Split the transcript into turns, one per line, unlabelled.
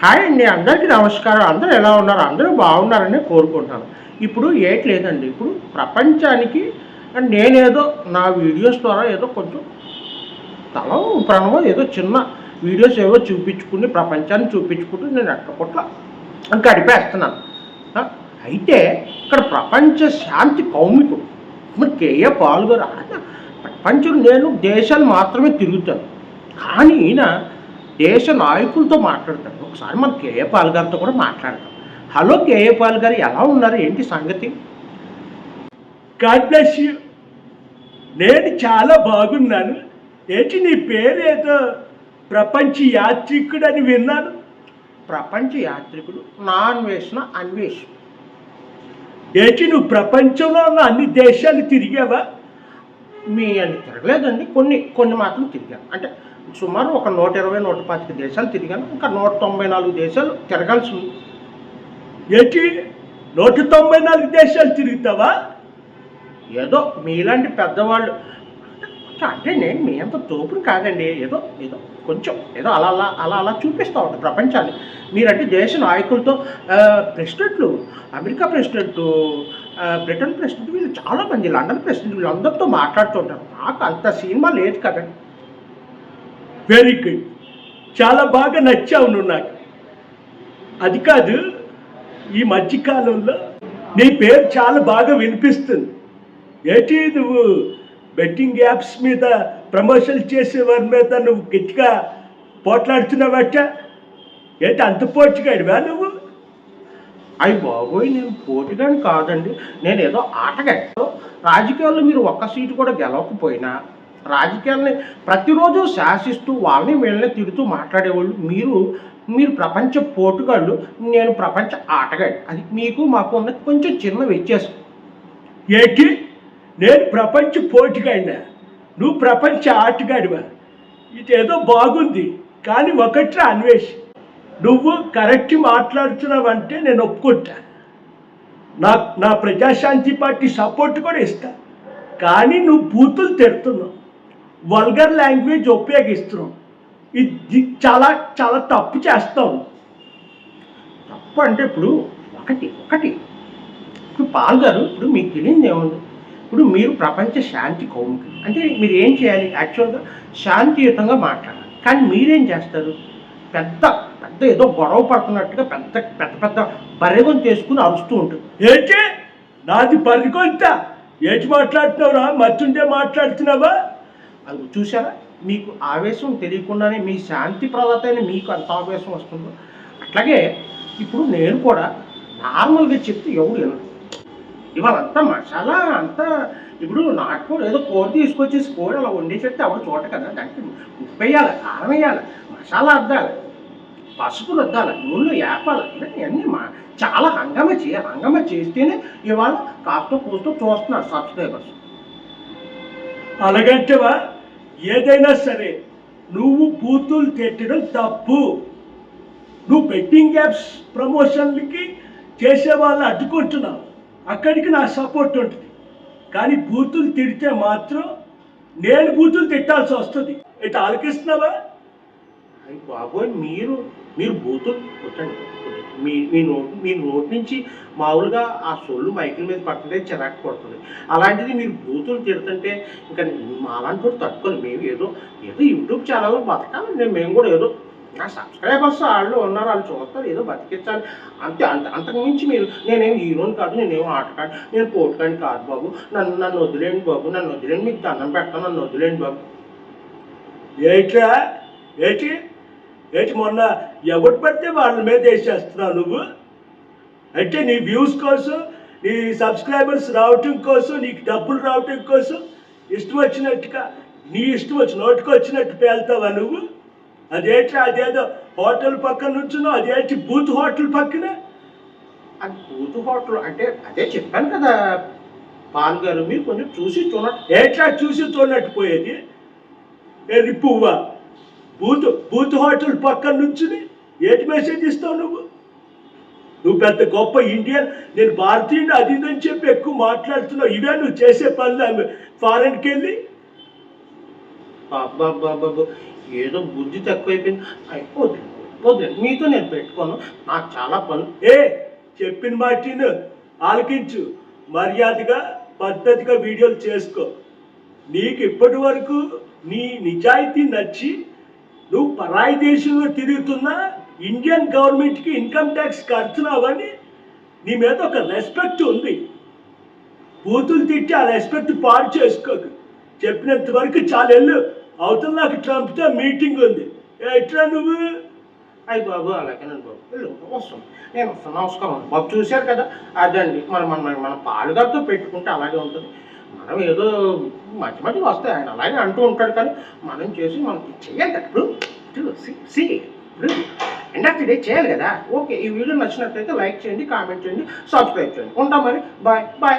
Hi అండి, అందరికీ నమస్కారం. అందరూ ఎలా ఉన్నారు? అందరూ బాగున్నారని కోరుకుంటున్నాను. ఇప్పుడు ఏటి లేదండి. ఇప్పుడు ప్రపంచానికి నేనేదో నా వీడియోస్ ద్వారా ఏదో కొంచెం తల ప్రాణమో ఏదో చిన్న వీడియోస్ ఏవో చూపించుకుని ప్రపంచాన్ని చూపించుకుంటూ నేను ఎక్కడొట్ల గడిపేస్తున్నాను. అయితే ఇక్కడ ప్రపంచ శాంతి కౌమికుడు మరి కేఏ పాల్ గారు ప్రపంచం నేను దేశాలు మాత్రమే తిరుగుతాను, కానీ ఈయన దేశ నాయకులతో మాట్లాడతాడు. ఒకసారి మన కేఏ పాల్ గారితో కూడా మాట్లాడతాం. హలో కేఏ పాల్ గారు, ఎలా ఉన్నారు? ఏంటి సంగతి?
God bless you. నేను చాలా బాగున్నాను. ఏంటి నీ పేరేదో ప్రపంచ యాత్రికుడు అని విన్నాను.
ప్రపంచ యాత్రికుడు నా అన్వేషణ అన్వేషణ.
ఏంటి నువ్వు ప్రపంచంలో ఉన్న అన్ని దేశాలు తిరిగావా?
మీ అని తిరగలేదండి, కొన్ని కొన్ని మాత్రం తిరిగాను. అంటే సుమారు ఒక 120, 125 దేశాలు తిరిగాను. ఇంకా 194 దేశాలు తిరగాల్సి ఉంది.
ఏంటి 194 దేశాలు తిరుగుతావా?
ఏదో మీలాంటి పెద్దవాళ్ళు అంటే నేను మీ అంత తోపుని కాదండి, ఏదో ఏదో కొంచెం ఏదో అలా అలా అలా అలా చూపిస్తూ ఉంటాను ప్రపంచాన్ని. మీరంటే దేశ నాయకులతో ప్రెసిడెంట్లు, అమెరికా ప్రెసిడెంట్, బ్రిటన్ ప్రెసిడెంట్, వీళ్ళు చాలామంది, లండన్ ప్రెసిడెంట్, వీళ్ళందరితో మాట్లాడుతూ ఉంటారు. నాకు అంత సినిమా లేదు కదండి.
వెరీ గుడ్, చాలా బాగా నచ్చావు నువ్వు నాకు. అది కాదు, ఈ మధ్యకాలంలో నీ పేరు చాలా బాగా వినిపిస్తుంది. ఏంటి నువ్వు బెట్టింగ్ యాప్స్ మీద ప్రమోషన్ చేసేవారి మీద నువ్వు గట్టిగా పోట్లాడుతున్నావట. ఏంటి అంత పోటీగాడివా నువ్వు?
అయ్యి బాబోయ్, నేను పోటీగాని కాదండి, నేను ఏదో ఆటగాడు. రాజకీయాల్లో మీరు ఒక్క సీటు కూడా గెలవకపోయినా రాజకీయాల్ని ప్రతిరోజు శాసిస్తూ వాళ్ళని వీళ్ళని తిడుతూ మాట్లాడేవాళ్ళు మీరు ప్రపంచ పోటుగాళ్ళు, నేను ప్రపంచ ఆటగాడు. అది మీకు మాకు ఉన్న కొంచెం చిన్న వ్యత్యాసం.
ఏంటి నేను ప్రపంచ పోటుగాడినా, నువ్వు ప్రపంచ ఆటగాడివా? ఇదేదో బాగుంది, కానీ ఒకటి అన్వేష్, నువ్వు కరెక్ట్ మాట్లాడుతున్నావంటే నేను ఒప్పుకుంటా. నా ప్రజాశాంతి పార్టీ సపోర్ట్ కూడా ఇస్తా. కానీ నువ్వు బూతులు తిడుతున్నావు, వల్గర్ లాంగ్వేజ్ ఉపయోగిస్తున్నావు. ఇది చాలా చాలా తప్పు చేస్తావు.
తప్పు అంటే ఇప్పుడు ఒకటి ఇప్పుడు పాల్ గారు, ఇప్పుడు మీకు తెలియదు ఏముంది? ఇప్పుడు మీరు ప్రపంచ శాంతి కౌమికులు అంటే మీరు ఏం చేయాలి? యాక్చువల్గా శాంతియుతంగా మాట్లాడాలి. కానీ మీరేం చేస్తారు? పెద్ద పెద్ద ఏదో గొడవ పడుతున్నట్టుగా పెద్ద పెద్ద పెద్ద బర్రెగొని తీసుకుని అరుస్తూ ఉంటుంది.
ఏంటి నాది బర్రెగొంత? ఏంటి మాట్లాడుతున్నావురా? మర్చుంటే మాట్లాడుతున్నావా?
అది చూసారా, మీకు ఆవేశం తెలియకుండానే మీ శాంతి ప్రదాత అయిన మీకు అంత ఆవేశం వస్తుందో, అట్లాగే ఇప్పుడు నేను కూడా నార్మల్గా చెప్తే ఎవడు వినరు. ఇవాళ అంతా మసాలా అంతా, ఇప్పుడు నాటుకోడు ఏదో కూర తీసుకొచ్చేసి కోడి అలా వండేసేస్తే ఎవరు చూడ కదా. దానికి ఉప్పు వేయాలి, కారం వేయాలి, మసాలా అద్దాలి, పసుపు రుద్దాలి, నూనెలో వేపాలి, ఇవన్నీ చాలా హంగామా చేయాలి. హంగామా చేస్తేనే ఇవాళ కాస్త కూస్తూ చూస్తున్నారు సబ్స్క్రైబర్స్.
అలాగంటేవా? ఏదైనా సరే నువ్వు బూతులు తిట్టడం తప్పు. నువ్వు బెట్టింగ్ యాప్స్ ప్రమోషన్లకి చేసే వాళ్ళు అడ్డుకుంటున్నావు, అక్కడికి నా సపోర్ట్ ఉంటుంది. కానీ బూతులు తిడితే మాత్రం నేను బూతులు తిట్టాల్సి వస్తుంది. ఇట్లా ఆలకిస్తున్నావా?
అయ్యి బాబోయ్, మీరు బూతులు కొట్టండి. మీ నోటి నుంచి మామూలుగా ఆ సొల్లు మైకుల మీద పడుతుంటే చిరాకు పడుతుంది. అలాంటిది మీరు బూతులు తిడుతుంటే ఇంకా మాలాంటి కూడా తట్టుకోవాలి. మేము ఏదో యూట్యూబ్ ఛానల్లో బతకాలి. మేము కూడా ఏదో నా సబ్స్క్రైబర్స్ వాళ్ళు ఉన్నారు, వాళ్ళు చూస్తారు, ఏదో బతికించాలి అంతే. అంతకుమించి నేనేం హీరోని కాదు, నేనేం ఆటకాడు, నేను పోటుకాని కాదు బాబు. నన్ను వదిలేండి బాబు, నన్ను వదిలేండి, మీకు దండం పెడతాను, నన్ను వదిలేండి బాబు.
ఏంట్రా ఏంటి మొన్న ఎవరు పడితే వాళ్ళ మీద వేసేస్తున్నావు నువ్వు? అంటే నీ వ్యూస్ కోసం, నీ సబ్స్క్రైబర్స్ రావటం కోసం, నీకు డబ్బులు రావటం కోసం ఇష్టం వచ్చినట్టుగా నీ ఇష్టం వచ్చి నోటికి వచ్చినట్టు పేలుతావా నువ్వు? అదేదో హోటల్ పక్కన నుంచున్నావు, అదేంటి బూత్ హోటల్ పక్కన?
అది బూత్ హోటల్ అంటే అదే చెప్పాను కదా పాల్ గారు, మీరు కొంచెం చూసి చూడట్టు.
ఏట్లా చూసి చూడనట్టు పోయేది? ఏది పువ్వా? బూత్ హోటల్ పక్కన నుంచుని ఏంటి మెసేజ్ ఇస్తావు నువ్వు పెద్ద గొప్ప ఇండియన్, నేను భారతీయుడు అది ఇదని చెప్పి ఎక్కువ మాట్లాడుతున్నావు. ఇవే నువ్వు చేసే పనులు ఫారెన్కి వెళ్ళి?
బాబా ఏదో బుద్ధి తక్కువైపోయింది. అయిపోతుంది వద్దండి, మీతో నేను పెట్టుకోను, నాకు చాలా పనులు.
ఏ చెప్పిన మాటిను ఆలకించు, మర్యాదగా పద్ధతిగా వీడియోలు చేసుకో. నీకు ఇప్పటి వరకు నీ నిజాయితీ నచ్చి నువ్వు పరాయి దేశంలో తిరుగుతున్నా ఇండియన్ గవర్నమెంట్కి ఇన్కమ్ ట్యాక్స్ కడుతున్నావని నీ మీద ఒక రెస్పెక్ట్ ఉంది. బూతులు తిట్టి ఆ రెస్పెక్ట్ పాడు చేసుకోకు. చెప్పినంత వరకు చాలా వెళ్ళు. అవతల నాకు ట్రంప్తో మీటింగ్ ఉంది. ఎట్లా నువ్వు?
అయ్యి బాబు అలాగేనండి బాబు, వెళ్ళు, వస్తాం, నేను వస్తాను. నమస్కారం అండి బాబు. చూశారు కదా, అదండి మన పాలుగారితో పెట్టుకుంటే అలాగే ఉంటుంది. మనం ఏదో మధ్య మధ్య వస్తాయి, ఆయన అలాగే అంటూ ఉంటాడు, కానీ మనం చేసి మనం చెయ్యాలి కదా. ఇప్పుడు ఇప్పుడు ఎండ్ ఆఫ్ ది డే చేయాలి కదా. ఓకే, ఈ వీడియో నచ్చినట్లయితే లైక్ చేయండి, కామెంట్ చేయండి, సబ్స్క్రైబ్ చేయండి. ఉంటాం మరి, బాయ్ బాయ్.